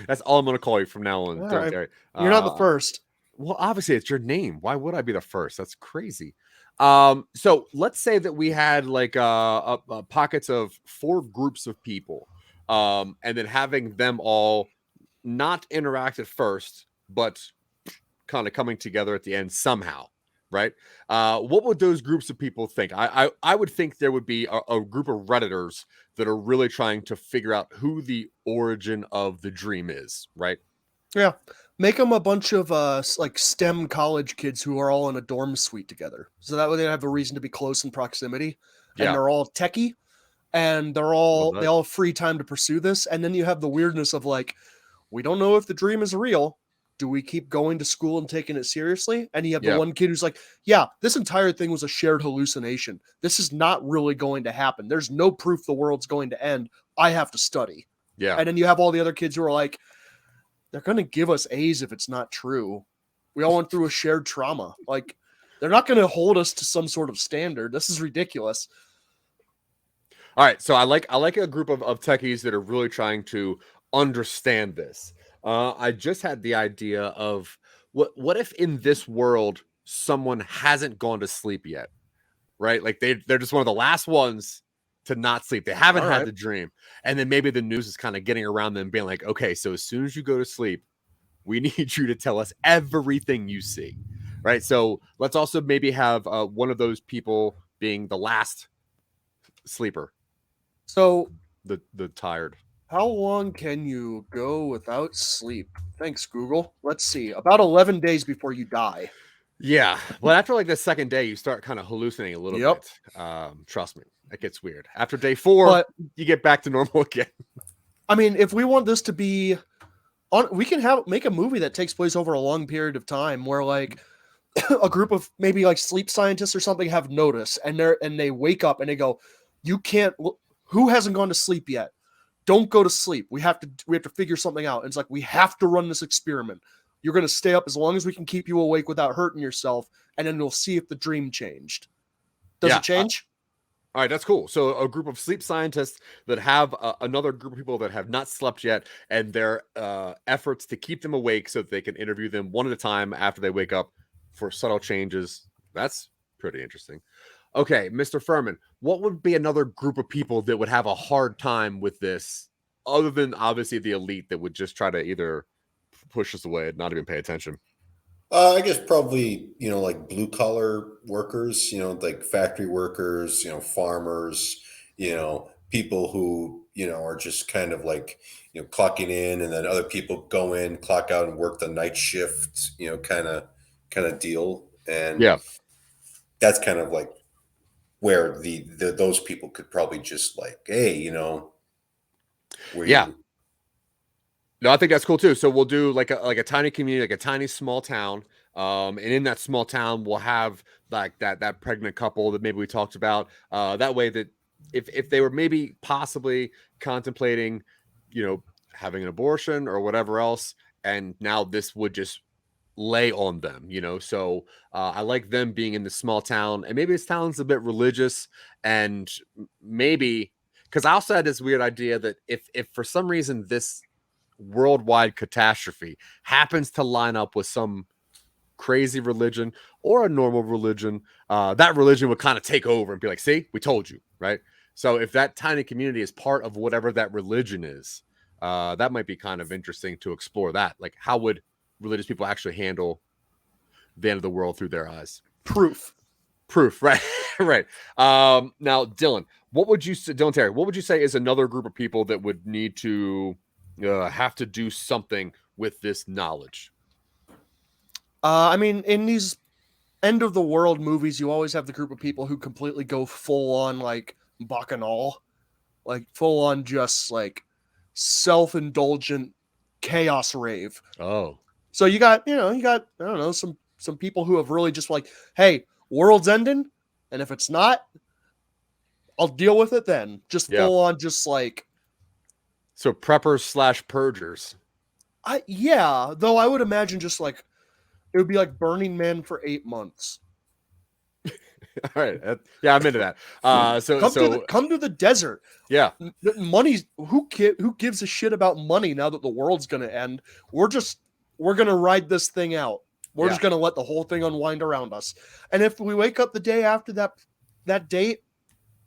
that's all I'm gonna call you from now on, All Dylan right. Terry. You're not the first. Well, obviously it's your name. Why would I be the first? That's crazy. So let's say that we had like pockets of 4 groups of people, and then having them all not interact at first, but kind of coming together at the end somehow, right? What would those groups of people think? I would think there would be a group of Redditors that are really trying to figure out who the origin of the dream is, right? Yeah. Make them a bunch of like STEM college kids who are all in a dorm suite together. So that way they have a reason to be close in proximity. And Yeah. they're all techie and they all have free time to pursue this. And then you have the weirdness of like, we don't know if the dream is real. Do we keep going to school and taking it seriously? And you have the one kid who's like, yeah, this entire thing was a shared hallucination. This is not really going to happen. There's no proof the world's going to end. I have to study. Yeah. And then you have all the other kids who are like, they're going to give us A's if it's not true. We all went through a shared trauma. Like, they're not going to hold us to some sort of standard. This is ridiculous. All right. So I like a group of techies that are really trying to understand this. I just had the idea of what if in this world someone hasn't gone to sleep yet, right? Like they're just one of the last ones to not sleep. They haven't had the dream. And then maybe the news is kind of getting around them being like, okay, so as soon as you go to sleep, we need you to tell us everything you see, right? So let's also maybe have one of those people being the last sleeper. So the tired. How long can you go without sleep? Thanks, Google. Let's see. About 11 days before you die. Yeah. Well, after like the second day, you start kind of hallucinating a little bit. Trust me, it gets weird. After day 4, you get back to normal again. I mean, if we want this to be we can make a movie that takes place over a long period of time where like a group of maybe like sleep scientists or something have notice and they wake up and they go, you can't, who hasn't gone to sleep yet? Don't go to sleep. We have to figure something out. And it's like, we have to run this experiment. You're going to stay up as long as we can keep you awake without hurting yourself. And then we'll see if the dream changed. Does it change? All right, that's cool. So a group of sleep scientists that have another group of people that have not slept yet, and their efforts to keep them awake so that they can interview them one at a time after they wake up for subtle changes. That's pretty interesting. Okay, Mr. Fuhrman, what would be another group of people that would have a hard time with this, other than obviously the elite that would just try to either push us away and not even pay attention? I guess probably, like blue collar workers, like factory workers, farmers, people who, are just kind of like, clocking in, and then other people go in, clock out and work the night shift, kind of deal. And that's kind of like where those people could probably just like, hey, No, I think that's cool too. So we'll do like a tiny community, like a tiny small town. And in that small town, we'll have like that pregnant couple that maybe we talked about. That way that if they were maybe possibly contemplating, having an abortion or whatever else, and now this would just lay on them, So I like them being in the small town, and maybe this town's a bit religious, and maybe because I also had this weird idea that if for some reason this worldwide catastrophe happens to line up with some crazy religion or a normal religion, that religion would kind of take over and be like, see, we told you, right? So if that tiny community is part of whatever that religion is, that might be kind of interesting to explore that. Like, how would religious people actually handle the end of the world through their eyes? Proof, right? Right. Now, Dylan, Dylan Terry, what would you say is another group of people that would need to have to do something with this knowledge? I mean, in these end of the world movies, you always have the group of people who completely go full on like bacchanal, like full on just like self-indulgent chaos rave. Oh, so you got I don't know, some people who have really just like, hey, world's ending, and if it's not, I'll deal with it then. Just full on, just like. So preppers / purgers. Though I would imagine just like it would be like Burning Man for 8 months. All right. Yeah, I'm into that. Come to the desert. Yeah. Money's who gives a shit about money now that the world's gonna end? We're gonna ride this thing out. We're just gonna let the whole thing unwind around us. And if we wake up the day after that date,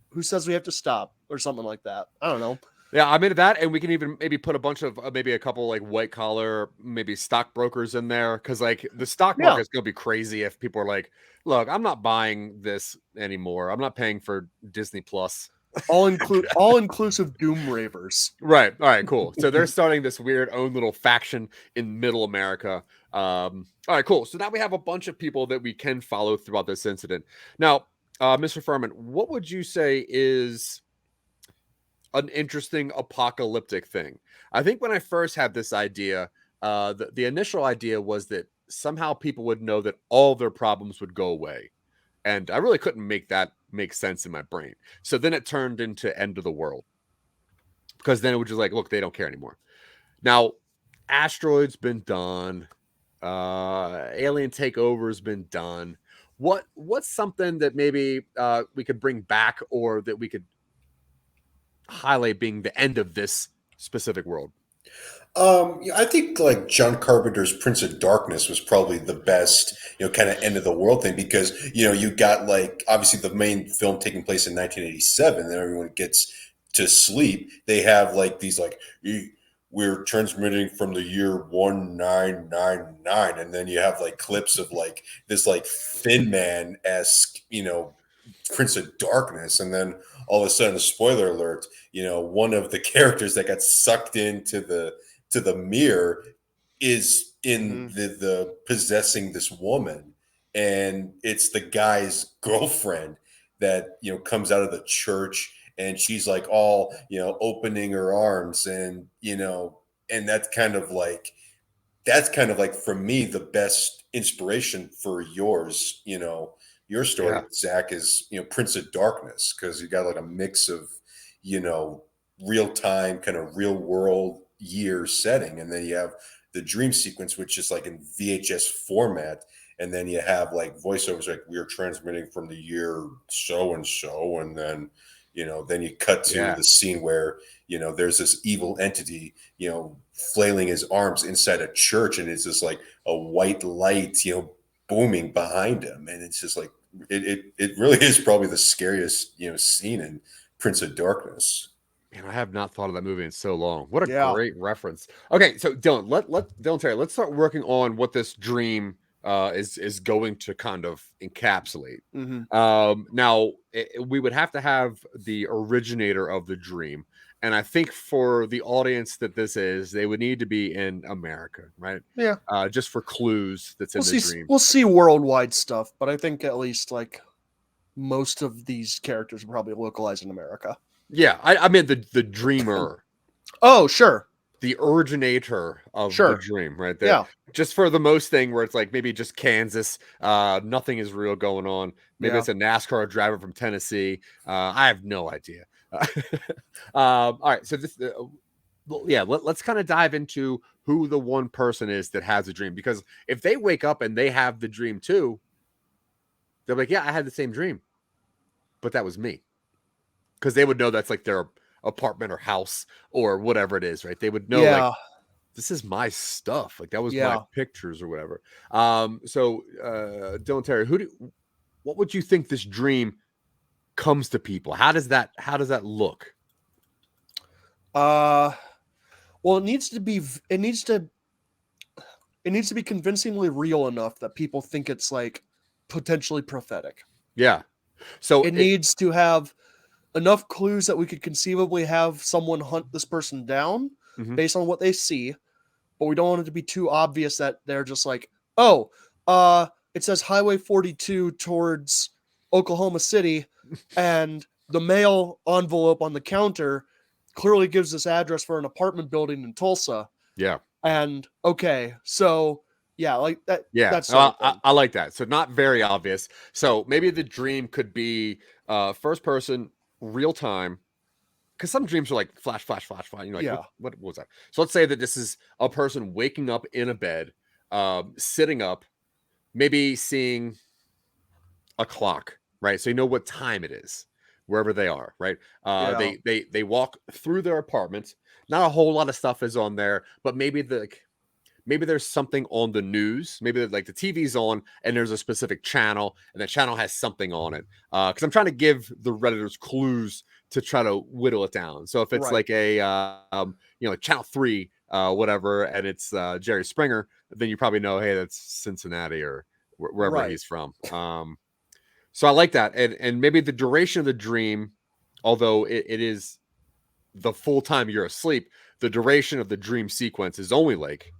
who says we have to stop or something like that? I don't know. Yeah, I'm into that, and we can even maybe put a bunch of maybe a couple like white collar, maybe stockbrokers in there, because like the stock market is gonna be crazy if people are like, "Look, I'm not buying this anymore. I'm not paying for Disney Plus." All inclusive doom ravers. Right. All right. Cool. So they're starting this weird own little faction in Middle America. All right. Cool. So now we have a bunch of people that we can follow throughout this incident. Now, Mr. Fuhrman, what would you say is an interesting apocalyptic thing? I think when I first had this idea, the initial idea was that somehow people would know that all their problems would go away. And I really couldn't make that make sense in my brain. So then it turned into end of the world. Because then it was just like, look, they don't care anymore. Now, asteroids been done. Alien takeover has been done. What's something that maybe we could bring back, or that we could highlight being the end of this specific world? I think like John Carpenter's Prince of Darkness was probably the best, kind of end of the world thing, because, you got like obviously the main film taking place in 1987, and everyone gets to sleep. They have like these like, we're transmitting from the year 1999, and then you have like clips of like this like Thin Man-esque, Prince of Darkness, and then all of a sudden, spoiler alert, one of the characters that got sucked into the mirror is in the possessing this woman, and it's the guy's girlfriend that comes out of the church, and she's like all opening her arms, and and that's kind of like for me the best inspiration for yours, your story, Zach, is Prince of Darkness, because you got like a mix of real time kind of real world year setting, and then you have the dream sequence, which is like in VHS format, and then you have like voiceovers like, we are transmitting from the year so and so, and then then you cut to the scene where there's this evil entity flailing his arms inside a church, and it's just like a white light booming behind him, and it's just like it really is probably the scariest scene in Prince of Darkness. Man, I have not thought of that movie in so long. What a great reference. Okay, so Dillon, Dillon Terry, let's start working on what this dream is going to kind of encapsulate. Now, we would have to have the originator of the dream, and I think for the audience that this is, they would need to be in America, right? Yeah. Just for clues that's in the dream. We'll see worldwide stuff, but I think at least like most of these characters are probably localized in America. Yeah, I mean the dreamer. Oh, sure. The originator of the dream, right there. Yeah. Just for the most thing where it's like maybe just Kansas, nothing is real going on. Maybe it's a NASCAR driver from Tennessee. I have no idea. All right, so this, let's kind of dive into who the one person is that has a dream, because if they wake up and they have the dream too, they're like, yeah, I had the same dream, but that was me. Because they would know that's like their apartment or house or whatever it is, right? They would know like, this is my stuff. Like that was my pictures or whatever. So Dillon Terry, what would you think this dream comes to people? How does that look? Well, it needs to be convincingly real enough that people think it's like potentially prophetic. Yeah. So it needs to have enough clues that we could conceivably have someone hunt this person down based on what they see, but we don't want it to be too obvious that they're just like, it says Highway 42 towards Oklahoma City, and the mail envelope on the counter clearly gives this address for an apartment building in Tulsa. Yeah. And so like that. Yeah, that's I like that. So not very obvious. So maybe the dream could be first person, real time, because some dreams are like flash, flash, flash, flash. Like what was that? So let's say that this is a person waking up in a bed, sitting up, maybe seeing a clock, right? So you know what time it is wherever they are, right? Yeah. They walk through their apartment. Not a whole lot of stuff is on there, but maybe there's something on the news. Maybe like the TV's on and there's a specific channel and the channel has something on it. Because I'm trying to give the Redditors clues to try to whittle it down. So if it's Right. like a Channel 3, whatever, and it's Jerry Springer, then you probably know, hey, that's Cincinnati or wherever Right. he's from. So I like that. And maybe the duration of the dream, although it is the full time you're asleep, the duration of the dream sequence is only like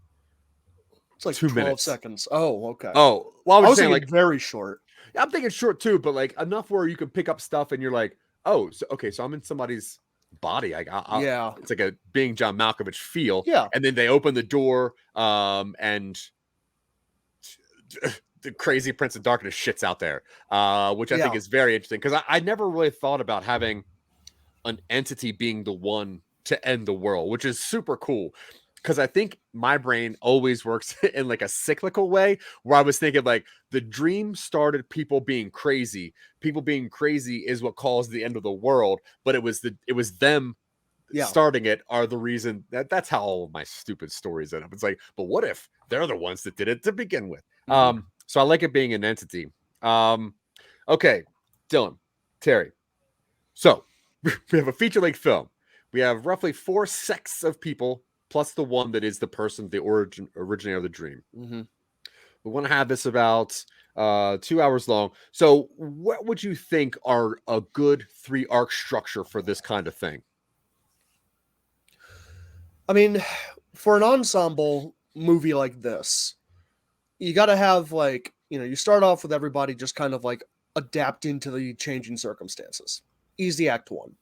It's like 2 12 minutes. seconds. Oh, okay. Oh, well, I was saying thinking like very short. I'm thinking short too, but like enough where you can pick up stuff and you're like, oh, so, okay, so I'm in somebody's body. Yeah. It's like a being John Malkovich feel. Yeah. And then they open the door, and the crazy Prince of Darkness shits out there, which I think is very interesting because I never really thought about having an entity being the one to end the world, which is super cool. Because I think my brain always works in like a cyclical way where I was thinking like the dream started people being crazy. People being crazy is what caused the end of the world, but it was them starting it are the reason that's how all of my stupid stories end up. It's like, but what if they're the ones that did it to begin with? So I like it being an entity. Okay, Dylan, Terry. So we have a feature-length film. We have roughly 4 sects of people plus the one that is the person, the originator of the dream. Mm-hmm. We want to have this about 2 hours long. So what would you think are a good 3-arc structure for this kind of thing? I mean, for an ensemble movie like this, you got to have like, you start off with everybody just kind of like adapting to the changing circumstances. Easy act 1.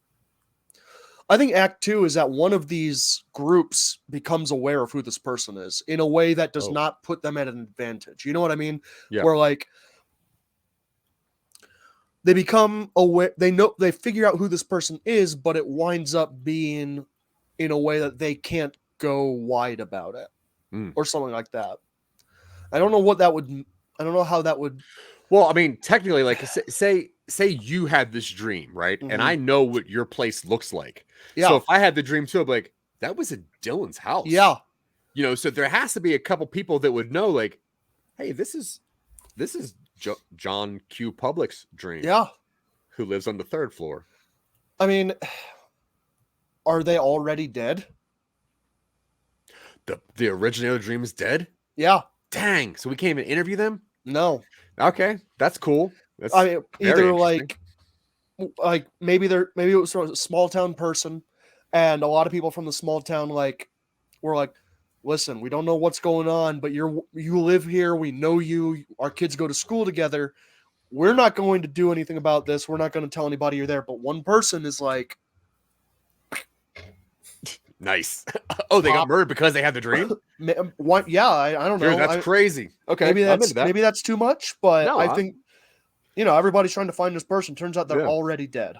I think act 2 is that one of these groups becomes aware of who this person is in a way that does not put them at an advantage. You know what I mean? Yeah. Where like they become aware, they figure out who this person is, but it winds up being in a way that they can't go wide about it or something like that. I don't know how that would. Well, I mean, technically, like say you had this dream, right? Mm-hmm. And I know what your place looks like. Yeah. So if I had the dream too, I'd be like, that was at Dylan's house. Yeah. So there has to be a couple people that would know, like, hey, this is John Q. Public's dream. Yeah. Who lives on the 3rd floor. I mean, are they already dead? The originator dream is dead? Yeah. Dang. So we can't even interview them? No. Okay. That's cool. That's either like maybe it was sort of a small town person, and a lot of people from the small town were like, listen, we don't know what's going on, but you live here, we know you, our kids go to school together. We're not going to do anything about this. We're not going to tell anybody you're there. But one person is like, nice. Oh, they got murdered because they had the dream? Yeah, I don't know. Dude, that's crazy. Okay. Maybe that's too much, but no, I think everybody's trying to find this person. Turns out they're already dead.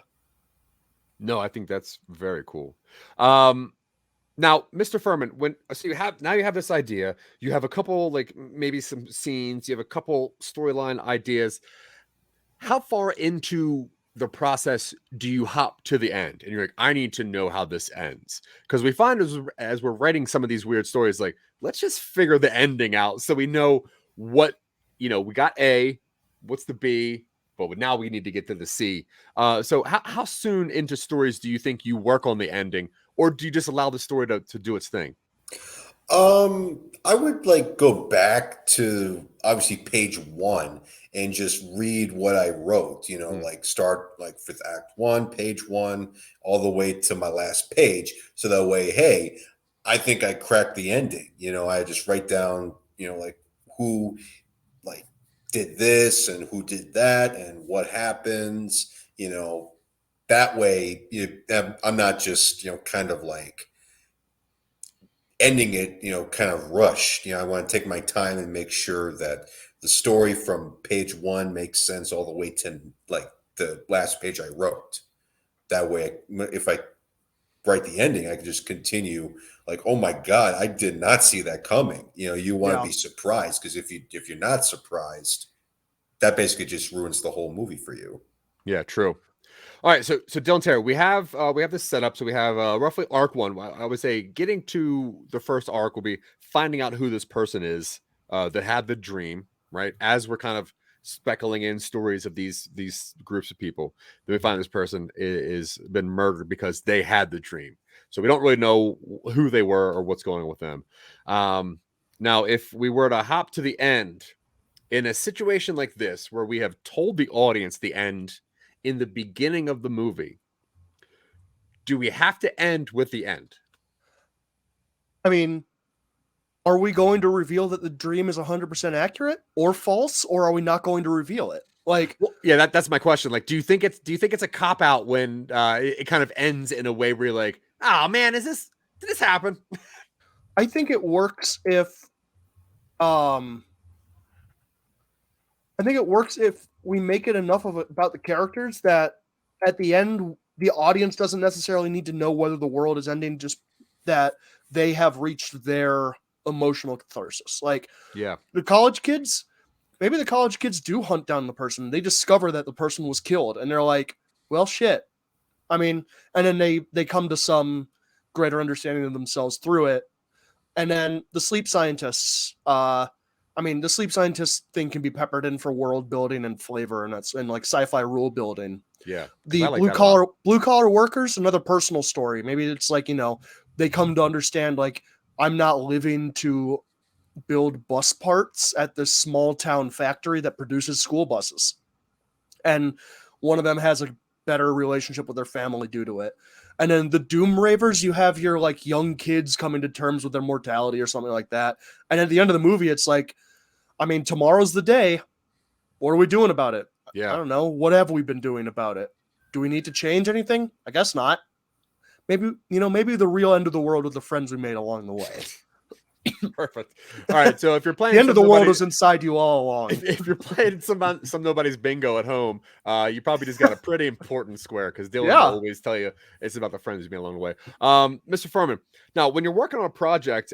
No, I think that's very cool. Now, Mr. Fuhrman, you have this idea, you have a couple, like maybe some scenes, you have a couple storyline ideas. How far into the process do you hop to the end? And you're like, I need to know how this ends. Because we find as we're writing some of these weird stories, like, let's just figure the ending out so we know what, we got A, what's the B, but now we need to get to the C. So how soon into stories do you think you work on the ending, or do you just allow the story to do its thing? I would go back to obviously page 1 and just read what I wrote, start with act 1, page 1, all the way to my last page. So that way, hey, I think I cracked the ending. I just write down, who did this and who did that and what happens, that way I'm not just, kind of ending it, kind of rushed. I want to take my time and make sure that the story from page 1 makes sense all the way to the last page I wrote. That way, if I write the ending, I can just continue oh my God, I did not see that coming. You want to be surprised, because if you're not surprised, that basically just ruins the whole movie for you. Yeah, true. All right, so Dylan Terry, we have this set up. So we have roughly arc one. I would say getting to the first arc will be finding out who this person is that had the dream, right? As we're kind of speckling in stories of these groups of people, then we find this person is been murdered because they had the dream. So we don't really know who they were or what's going on with them. Now, if we were to hop to the end in a situation like this, where we have told the audience the end in the beginning of the movie, do we have to end with the end? I mean, are we going to reveal that the dream is 100% accurate or false, or are we not going to reveal it? Like, well, yeah, that's my question. Like, do you think it's a cop out when it kind of ends in a way where you're like, oh man, did this happen? I think it works if we make it enough of about the characters that at the end the audience doesn't necessarily need to know whether the world is ending, just that they have reached their emotional catharsis. Like, yeah, the college kids, maybe the college kids do hunt down the person. They discover that the person was killed and they're like, well, shit. I mean, and then they come to some greater understanding of themselves through it. And then the sleep scientists, the sleep scientist thing can be peppered in for world building and flavor, and that's like sci-fi rule building. Yeah. The like blue collar workers, another personal story. Maybe it's like, they come to understand, like, I'm not living to build bus parts at this small town factory that produces school buses. And one of them has a better relationship with their family due to it. And then the Doom Ravers, you have your like young kids coming to terms with their mortality or something like that. And at the end of the movie, it's like, I mean, tomorrow's the day. What are we doing about it? Yeah. I don't know. What have we been doing about it? Do we need to change anything? I guess not. Maybe the real end of the world with the friends we made along the way. Perfect. All right. So if you're playing, the end of the world is inside you all along. If you're playing some nobody's bingo at home, you probably just got a pretty important square, because Dylan will always tell you it's about the friends you've been along the way. Mr. Fuhrman, now when you're working on a project,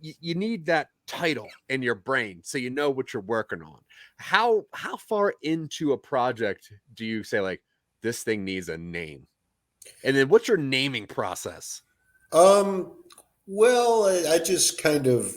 you need that title in your brain so you know what you're working on. How far into a project do you say, like, this thing needs a name? And then what's your naming process? Well, I just kind of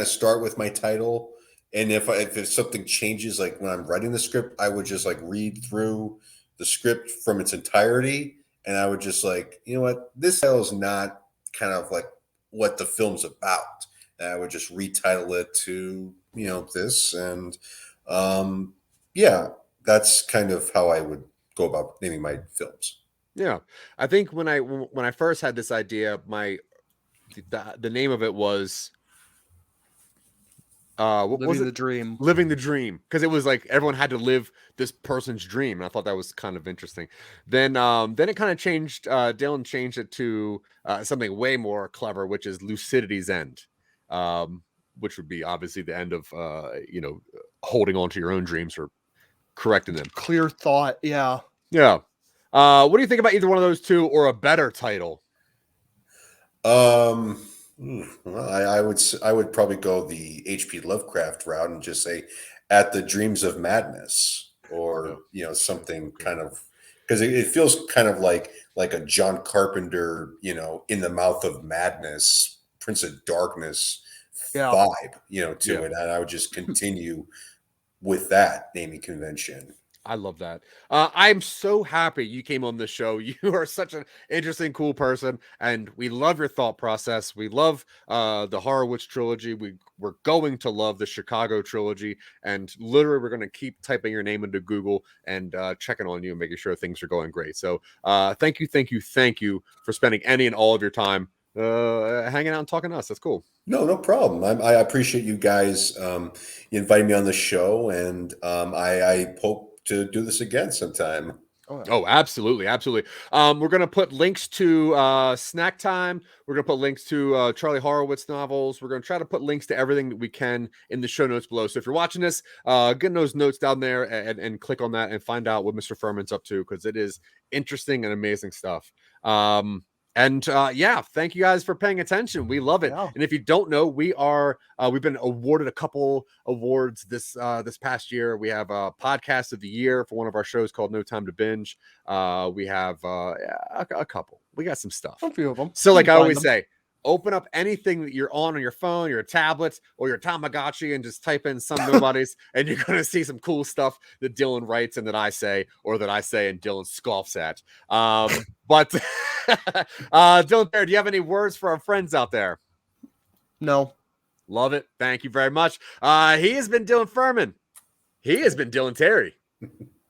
start with my title. And if something changes, like when I'm writing the script, I would just like read through the script from its entirety. And I would just like, you know what, this title is not kind of like what the film's about. And I would just retitle it to, this. And that's kind of how I would go about naming my films. Yeah, I think when I first had this idea, the name of it was what was it? The Dream. Living the Dream, because it was like everyone had to live this person's dream, and I thought that was kind of interesting. Then it kind of changed. Dylan changed it to something way more clever, which is Lucidity's end, which would be obviously the end of holding on to your own dreams or correcting them. Clear thought, yeah. Yeah. What do you think about either one of those two, or a better title? Well, I would probably go the H.P. Lovecraft route and just say "At the Dreams of Madness," or something kind of, because it feels kind of like a John Carpenter, In the Mouth of Madness, Prince of Darkness vibe, to it, and I would just continue with that naming convention. I love that. I'm so happy you came on this show. You are such an interesting, cool person, and we love your thought process. We love the Horowitz trilogy. We're going to love the Chicago trilogy, and literally we're going to keep typing your name into Google and checking on you and making sure things are going great. So thank you for spending any and all of your time hanging out and talking to us. That's cool. No problem. I appreciate you guys inviting me on the show, and I hope to do this again sometime. Oh, absolutely. We're going to put links to Snack Time. We're going to put links to Charlie Horowitz novels. We're going to try to put links to everything that we can in the show notes below. So if you're watching this, get those notes down there and click on that and find out what Mr. Fuhrman's up to, because it is interesting and amazing stuff. And And yeah, thank you guys for paying attention. We love it. Yeah. And if you don't know, we've been awarded a couple awards this past year. We have a podcast of the year for one of our shows called No Time to Binge. We have a couple. We got some stuff. A few of them. So like I always say, open up anything that you're on your phone, your tablet, or your Tamagotchi, and just type in some nobodies, and you're going to see some cool stuff that Dillon writes and that I say, or that I say and Dillon scoffs at. But Dillon, do you have any words for our friends out there? No. Love it. Thank you very much. He has been Dillon Fuhrman. He has been Dillon Terry.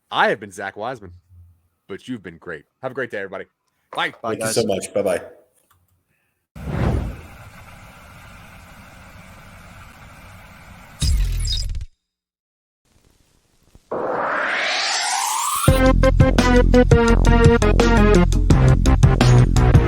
I have been Zach Wiseman. But you've been great. Have a great day, everybody. Bye. Thank you so much. Bye-bye. Thank you.